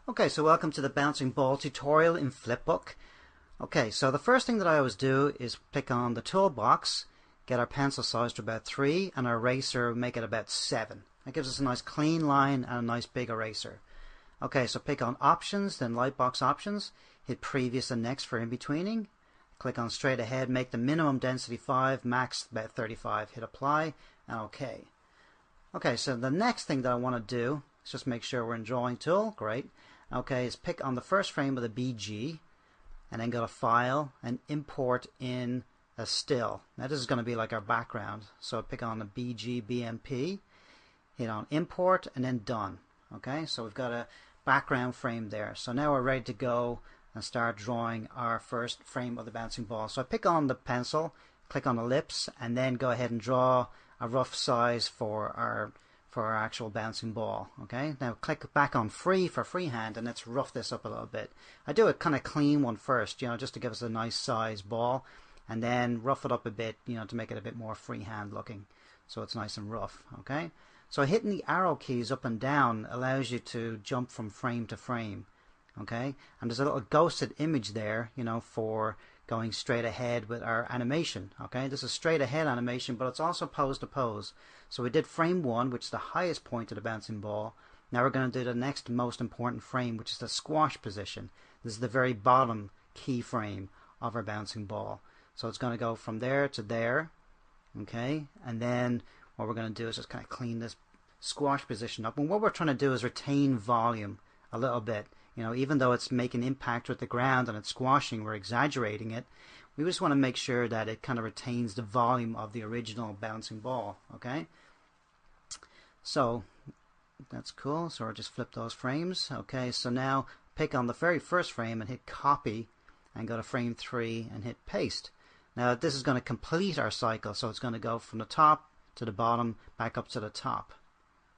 Okay, so welcome to the bouncing ball tutorial in Flipbook. Okay, so the first thing that I always do is click on the toolbox, get our pencil size to about 3, and our eraser make it about 7. That gives us a nice clean line and a nice big eraser. Okay, so pick on options, then lightbox options, hit previous and next for in-betweening, click on straight ahead, make the minimum density 5, max about 35, hit apply, and okay. Okay, so the next thing that I want to do is just make sure we're in drawing tool, great. Okay, is pick on the first frame of the BG and then go to File and import in a still. Now this is going to be like our background. So pick on the BG BMP, hit on import and then done. Okay, so we've got a background frame there. So now we're ready to go and start drawing our first frame of the bouncing ball. So I pick on the pencil, click on ellipse, and then go ahead and draw a rough size for our actual bouncing ball. Okay, now click back on free for freehand and let's rough this up a little bit. I do a kind of clean one first, just to give us a nice size ball, and then rough it up a bit, to make it a bit more freehand looking, so it's nice and rough. Okay, so hitting the arrow keys up and down allows you to jump from frame to frame. Okay, and there's a little ghosted image there, for going straight ahead with our animation. Okay, this is straight ahead animation, but it's also pose to pose. So we did frame 1, which is the highest point of the bouncing ball. Now we're going to do the next most important frame, which is the squash position. This is the very bottom key frame of our bouncing ball. So it's going to go from there to there. Okay, and then what we're going to do is just kind of clean this squash position up. And what we're trying to do is retain volume a little bit. Even though it's making impact with the ground and it's squashing, we're exaggerating it. We just want to make sure that it kind of retains the volume of the original bouncing ball. Okay, so that's cool. So we'll just flip those frames. Okay, so now pick on the very first frame and hit copy and go to frame 3 and hit paste. Now this is going to complete our cycle, so it's going to go from the top to the bottom back up to the top.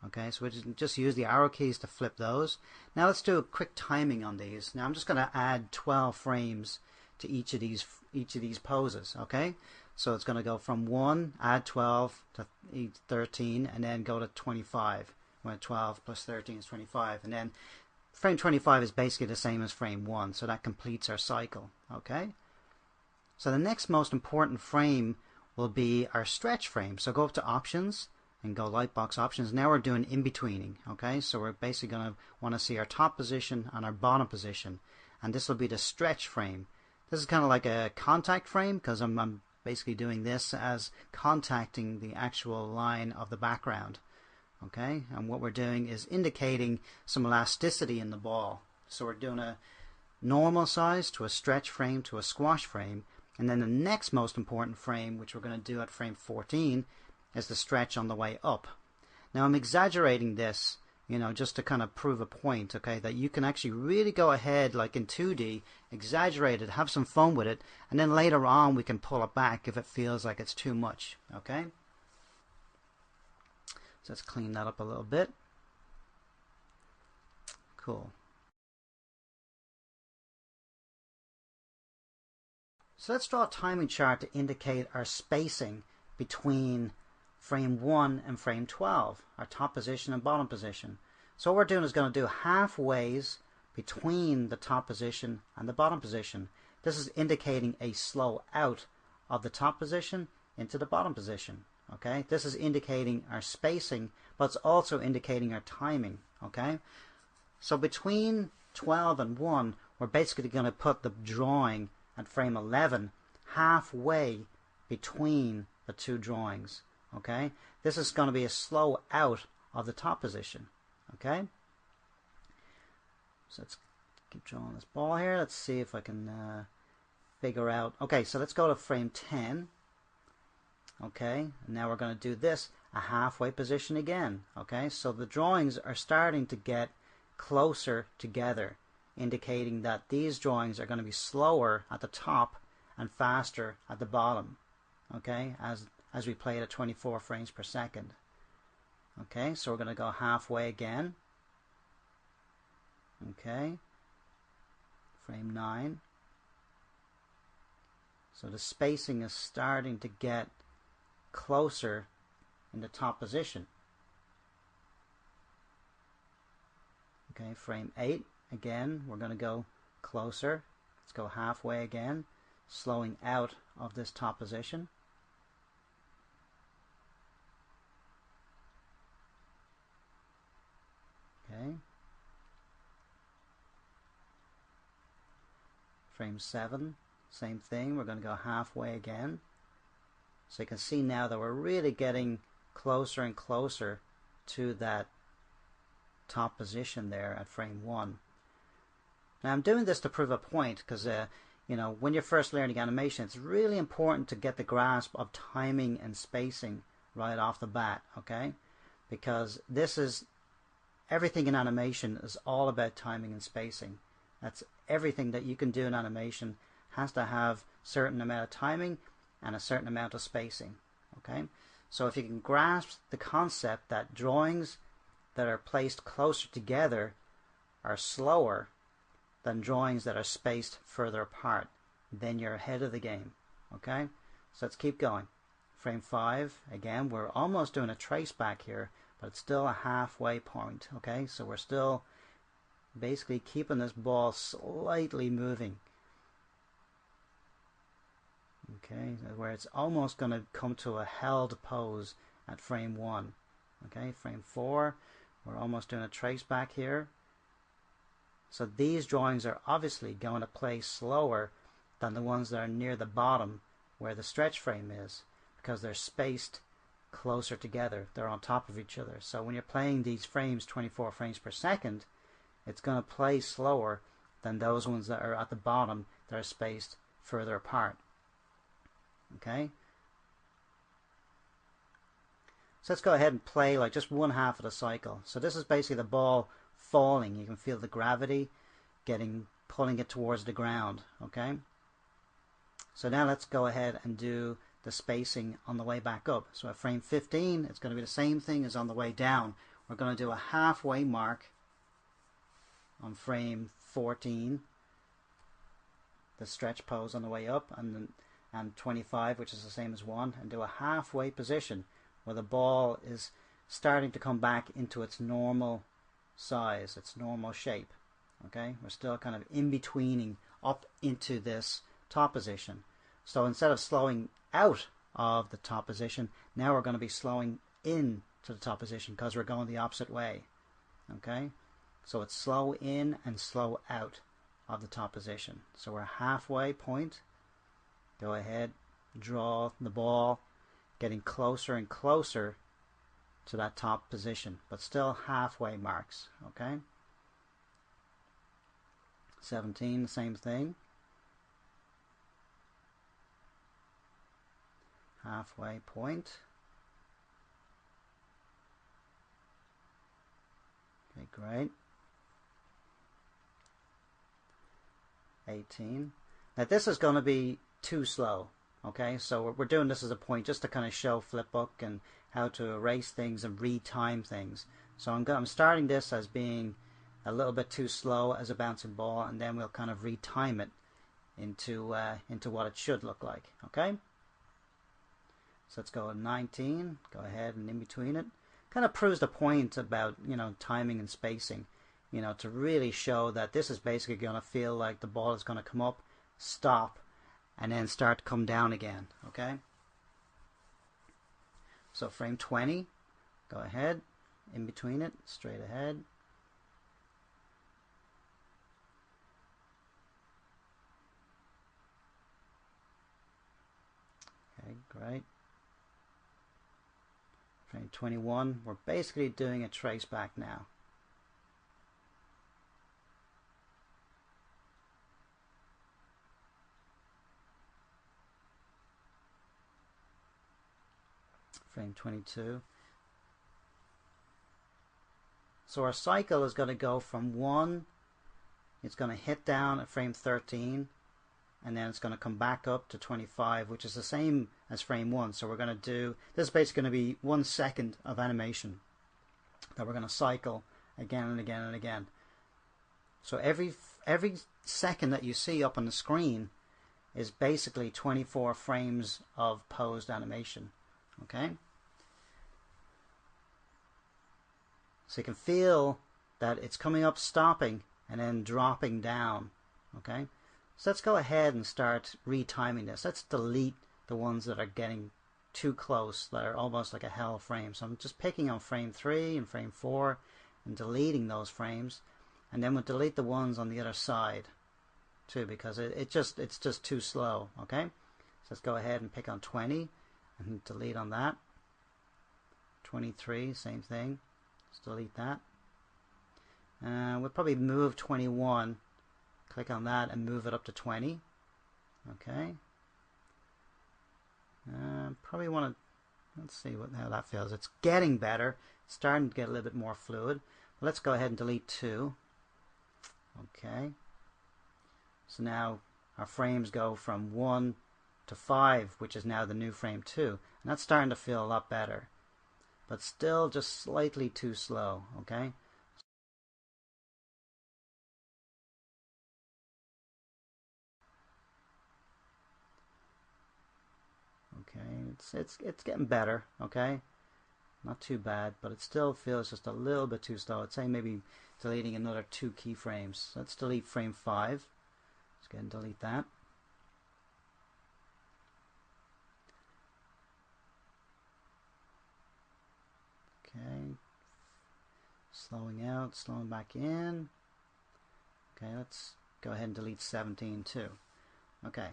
Okay, so we just use the arrow keys to flip those. Now let's do a quick timing on these. Now I'm just going to add 12 frames to each of these poses. Okay, so it's going to go from 1, add 12 to 13, and then go to 25. When 12 plus 13 is 25, and then frame 25 is basically the same as frame 1, so that completes our cycle. Okay, so the next most important frame will be our stretch frame. So go up to options and go lightbox options. Now we're doing in-betweening. Okay, so we're basically going to want to see our top position and our bottom position, and this will be the stretch frame. This is kind of like a contact frame because I'm basically doing this as contacting the actual line of the background. Okay, and what we're doing is indicating some elasticity in the ball. So we're doing a normal size to a stretch frame to a squash frame, and then the next most important frame, which we're going to do at frame 14, is the stretch on the way up. Now I'm exaggerating this, just to kind of prove a point, okay, that you can actually really go ahead, like in 2D, exaggerate it, have some fun with it, and then later on we can pull it back if it feels like it's too much. Okay, so let's clean that up a little bit. Cool. So let's draw a timing chart to indicate our spacing between frame 1 and frame 12, our top position and bottom position. So what we're doing is going to do halfways between the top position and the bottom position. This is indicating a slow out of the top position into the bottom position. Okay, this is indicating our spacing, but it's also indicating our timing. Okay, so between 12 and 1, we're basically going to put the drawing at frame 11 halfway between the two drawings. Okay, this is going to be a slow out of the top position. Okay, so let's keep drawing this ball here. Let's see if I can figure out. Okay, so let's go to frame 10. Okay, and now we're going to do this a halfway position again. Okay, so the drawings are starting to get closer together, indicating that these drawings are going to be slower at the top and faster at the bottom. Okay, as we play it at 24 frames per second. Okay, so we're going to go halfway again. Okay, frame 9. So the spacing is starting to get closer in the top position. Okay, frame 8. again, we're going to go closer. Let's go halfway again, slowing out of this top position. Okay. Frame 7, same thing. We're going to go halfway again. So you can see now that we're really getting closer and closer to that top position there at frame 1. Now I'm doing this to prove a point because you know, when you're first learning animation, it's really important to get the grasp of timing and spacing right off the bat, okay? Because this is everything in animation is all about timing and spacing. That's everything that you can do in animation has to have certain amount of timing and a certain amount of spacing, okay? So if you can grasp the concept that drawings that are placed closer together are slower than drawings that are spaced further apart, then you're ahead of the game, okay? So let's keep going. Frame 5, again, we're almost doing a trace back here, but it's still a halfway point, okay? So we're still basically keeping this ball slightly moving, okay, where it's almost going to come to a held pose at frame 1, okay? Frame 4, we're almost doing a trace back here. So these drawings are obviously going to play slower than the ones that are near the bottom where the stretch frame is, because they're spaced closer together. They're on top of each other. So when you're playing these frames 24 frames per second, it's going to play slower than those ones that are at the bottom that are spaced further apart. Okay? So let's go ahead and play like just one half of the cycle. So this is basically the ball falling. You can feel the gravity pulling it towards the ground. Okay? So now let's go ahead and do the spacing on the way back up. So at frame 15, it's going to be the same thing as on the way down. We're going to do a halfway mark on frame 14, the stretch pose on the way up, and 25, which is the same as 1, and do a halfway position where the ball is starting to come back into its normal size, its normal shape. Okay, we're still kind of in-betweening up into this top position. So instead of slowing out of the top position, now we're going to be slowing in to the top position because we're going the opposite way. Okay, so it's slow in and slow out of the top position. So we're halfway point. Go ahead, draw the ball, getting closer and closer to that top position, but still halfway marks. Okay, 17, the same thing. Halfway point. Okay, great. 18. Now this is going to be too slow. Okay, so we're doing this as a point just to kind of show flipbook and how to erase things and retime things. So I'm starting this as being a little bit too slow as a bouncing ball, and then we'll kind of retime it into what it should look like. Okay. So let's go at 19. Go ahead and in between it. Kind of proves the point about, you know, timing and spacing. You know, to really show that this is basically going to feel like the ball is going to come up, stop, and then start to come down again. Okay. So frame 20. Go ahead, in between it, straight ahead. Okay, great. Frame 21, we're basically doing a trace back now. Frame 22. So our cycle is going to go from 1, it's going to hit down at frame 13, and then it's going to come back up to 25, which is the same as frame 1. So we're going to do, this is basically going to be 1 second of animation that we're going to cycle again and again and again. So every second that you see up on the screen is basically 24 frames of posed animation. Okay? So you can feel that it's coming up, stopping, and then dropping down. Okay, so let's go ahead and start retiming this. Let's delete the ones that are getting too close, that are almost like a hell frame. So I'm just picking on frame 3 and frame 4 and deleting those frames, and then we'll delete the ones on the other side too, because it's just too slow. Okay, so let's go ahead and pick on 20 and delete on that. 23, same thing. Let's delete that. We'll probably move 21. Click on that and move it up to 20. Okay. Probably want to, let's see how that feels. It's getting better. It's starting to get a little bit more fluid. Let's go ahead and delete 2. Okay. So now our frames go from 1 to 5, which is now the new frame 2. And that's starting to feel a lot better. But still just slightly too slow. Okay. Okay, it's getting better. Okay, not too bad, but it still feels just a little bit too slow. I'd say maybe deleting another 2 keyframes. Let's delete frame 5. Let's go ahead and delete that. Okay, slowing out, slowing back in. Okay, let's go ahead and delete 17 too. Okay.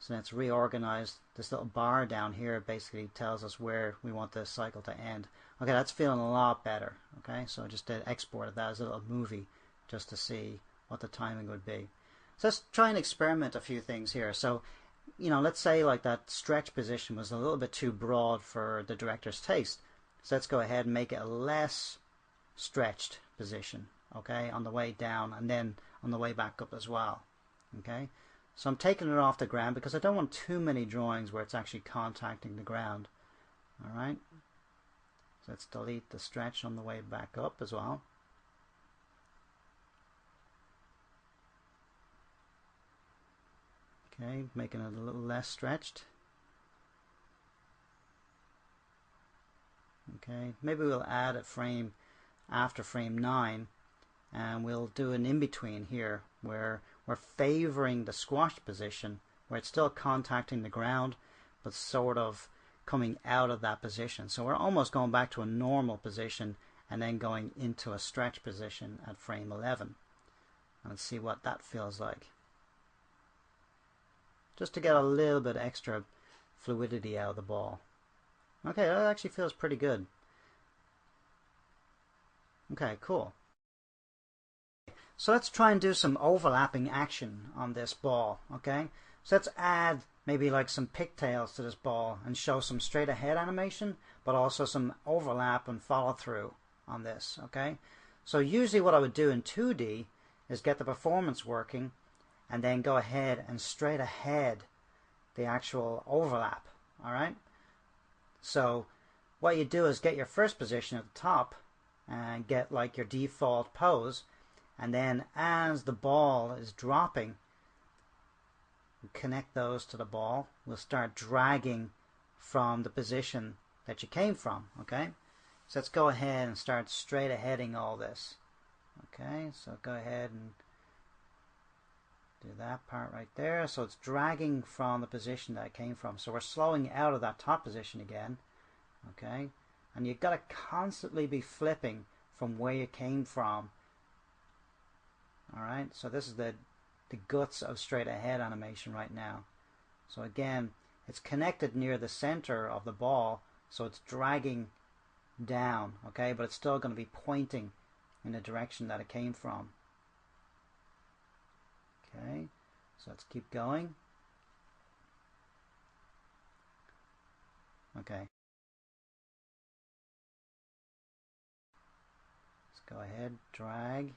So let's reorganize. This little bar down here basically tells us where we want the cycle to end. Okay, that's feeling a lot better. Okay, so I just did exported that as a little movie just to see what the timing would be. So let's try and experiment a few things here. So, let's say like that stretch position was a little bit too broad for the director's taste. So let's go ahead and make it a less stretched position. Okay, on the way down and then on the way back up as well. Okay. So I'm taking it off the ground because I don't want too many drawings where it's actually contacting the ground. Alright. So let's delete the stretch on the way back up as well. Okay, making it a little less stretched. Okay, maybe we'll add a frame after frame 9 and we'll do an in-between here where we're favoring the squashed position where it's still contacting the ground but sort of coming out of that position. So we're almost going back to a normal position and then going into a stretch position at frame 11. Let's see what that feels like. Just to get a little bit extra fluidity out of the ball. Okay, that actually feels pretty good. Okay, cool. So let's try and do some overlapping action on this ball, okay? So let's add maybe like some pigtails to this ball and show some straight ahead animation, but also some overlap and follow through on this, okay? So usually what I would do in 2D is get the performance working and then go ahead and straight ahead the actual overlap, all right? So what you do is get your first position at the top and get like your default pose. And then as the ball is dropping, we connect those to the ball. We'll start dragging from the position that you came from, okay? So let's go ahead and start straight aheading all this. Okay, so go ahead and do that part right there. So it's dragging from the position that it came from. So we're slowing out of that top position again, okay? And you've got to constantly be flipping from where you came from. Alright, so this is the guts of straight ahead animation right now. So again, it's connected near the center of the ball, so it's dragging down, okay, but it's still going to be pointing in the direction that it came from. Okay, so let's keep going. Okay. Let's go ahead, drag.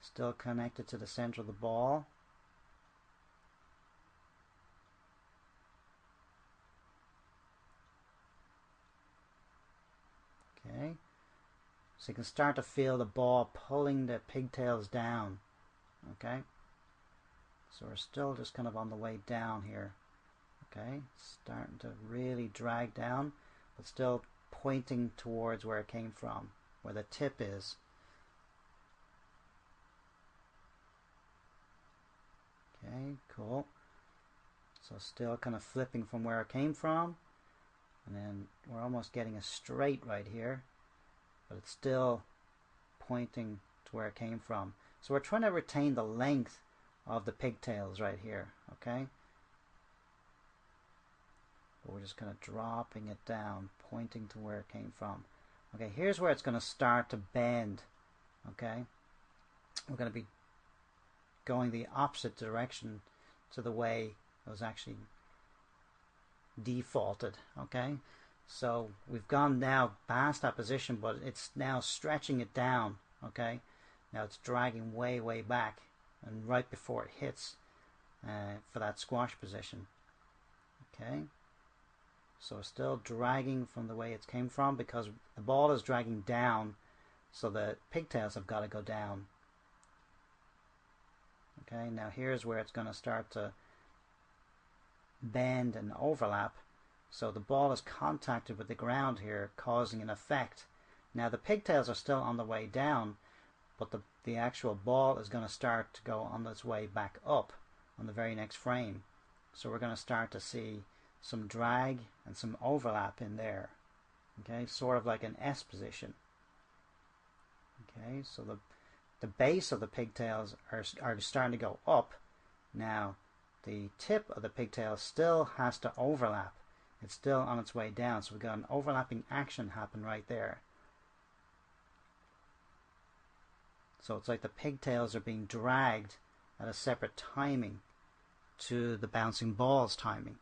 Still connected to the center of the ball. Okay. So you can start to feel the ball pulling the pigtails down. Okay. So we're still just kind of on the way down here. Okay. Starting to really drag down, but still pointing towards where it came from, where the tip is. So still kind of flipping from where it came from, and then we're almost getting a straight right here, but it's still pointing to where it came from. So we're trying to retain the length of the pigtails right here, okay? But we're just kind of dropping it down, pointing to where it came from. Okay, here's where it's going to start to bend, okay? We're going to be going the opposite direction to the way it was actually defaulted, okay? So we've gone now past that position, but it's now stretching it down, okay? Now it's dragging way back, and right before it hits for that squash position, okay? So it's still dragging from the way it came from because the ball is dragging down, so the pigtails have got to go down. Okay, now here's where it's going to start to bend and overlap. So the ball is contacted with the ground here, causing an effect. Now the pigtails are still on the way down, but the actual ball is going to start to go on its way back up on the very next frame. So we're going to start to see some drag and some overlap in there. Okay, sort of like an S position. Okay, so the base of the pigtails are starting to go up. Now the tip of the pigtail still has to overlap. It's still on its way down, so we've got an overlapping action happen right there. So it's like the pigtails are being dragged at a separate timing to the bouncing ball's timing.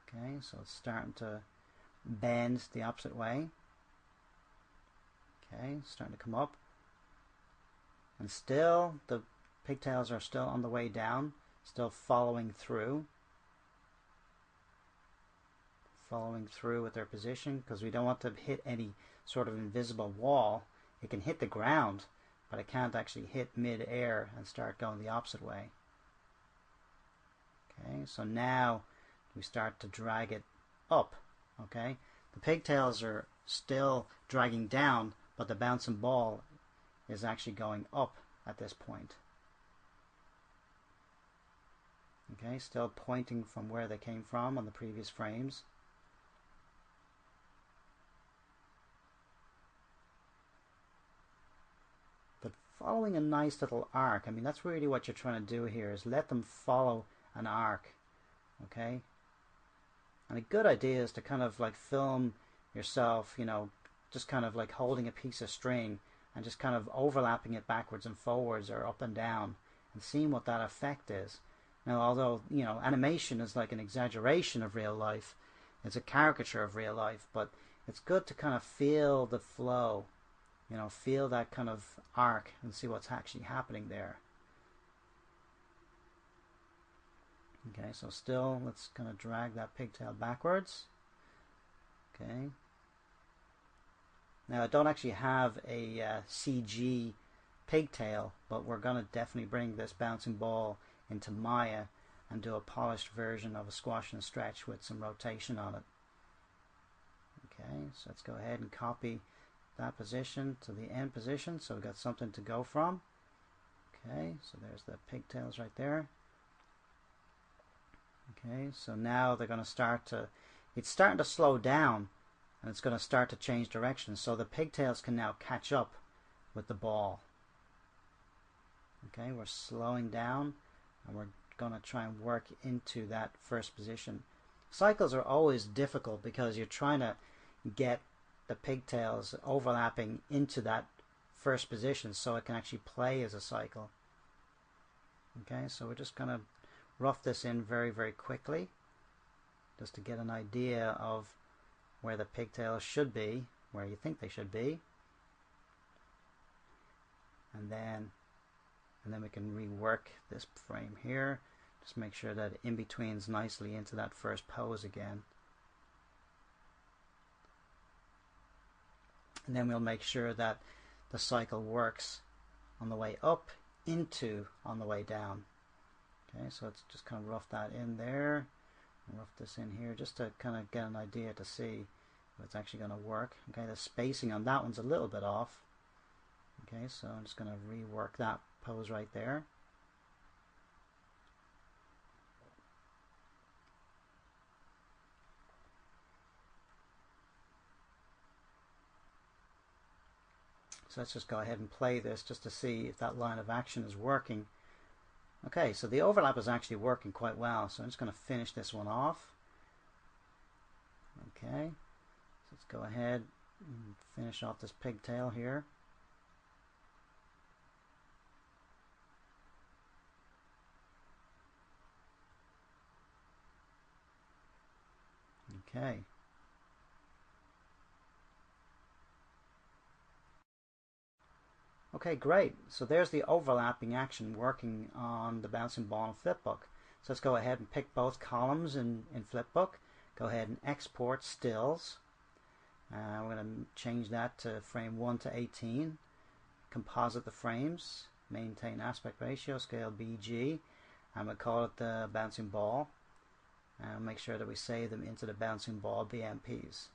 Okay, so it's starting to bend the opposite way. Okay, starting to come up. And still, the pigtails are still on the way down, still following through with their position, because we don't want to hit any sort of invisible wall. It can hit the ground, but it can't actually hit mid-air and start going the opposite way. Okay, so now we start to drag it up. Okay, the pigtails are still dragging down, but the bouncing ball is actually going up at this point. Okay, still pointing from where they came from on the previous frames. But following a nice little arc, I mean, that's really what you're trying to do here, is let them follow an arc. Okay, and a good idea is to kind of like film yourself, you know, just kind of like holding a piece of string and just kind of overlapping it backwards and forwards or up and down and seeing what that effect is. Now, although, you know, animation is like an exaggeration of real life, it's a caricature of real life, but it's good to kind of feel the flow, you know, feel that kind of arc and see what's actually happening there. Okay, so still, let's kind of drag that pigtail backwards. Okay. Now, I don't actually have a CG pigtail, but we're going to definitely bring this bouncing ball into Maya and do a polished version of a squash and stretch with some rotation on it. Okay, so let's go ahead and copy that position to the end position, so we've got something to go from. Okay, so there's the pigtails right there. Okay, so now they're going to start to, it's starting to slow down, and it's going to start to change direction, so the pigtails can now catch up with the ball. Okay, we're slowing down, and we're going to try and work into that first position. Cycles are always difficult because you're trying to get the pigtails overlapping into that first position so it can actually play as a cycle. Okay, so we're just going to rough this in very quickly just to get an idea of where the pigtails should be, where you think they should be, and then we can rework this frame here. Just make sure that it in-betweens nicely into that first pose again. And then we'll make sure that the cycle works on the way up into on the way down. Okay, so let's just kind of rough that in there, and rough this in here just to kind of get an idea to see if it's actually going to work. Okay, the spacing on that one's a little bit off. Okay, so I'm just going to rework that pose right there. So let's just go ahead and play this just to see if that line of action is working. Okay, so the overlap is actually working quite well. So I'm just going to finish this one off. Okay, so let's go ahead and finish off this pigtail here. Okay. Okay, great. So there's the overlapping action working on the bouncing ball in flipbook. So let's go ahead and pick both columns in flipbook. Go ahead and export stills. We're going to change that to frame 1 to 18. Composite the frames. Maintain aspect ratio, scale BG. And we'll call it the bouncing ball. And make sure that we save them into the bouncing ball BMPs.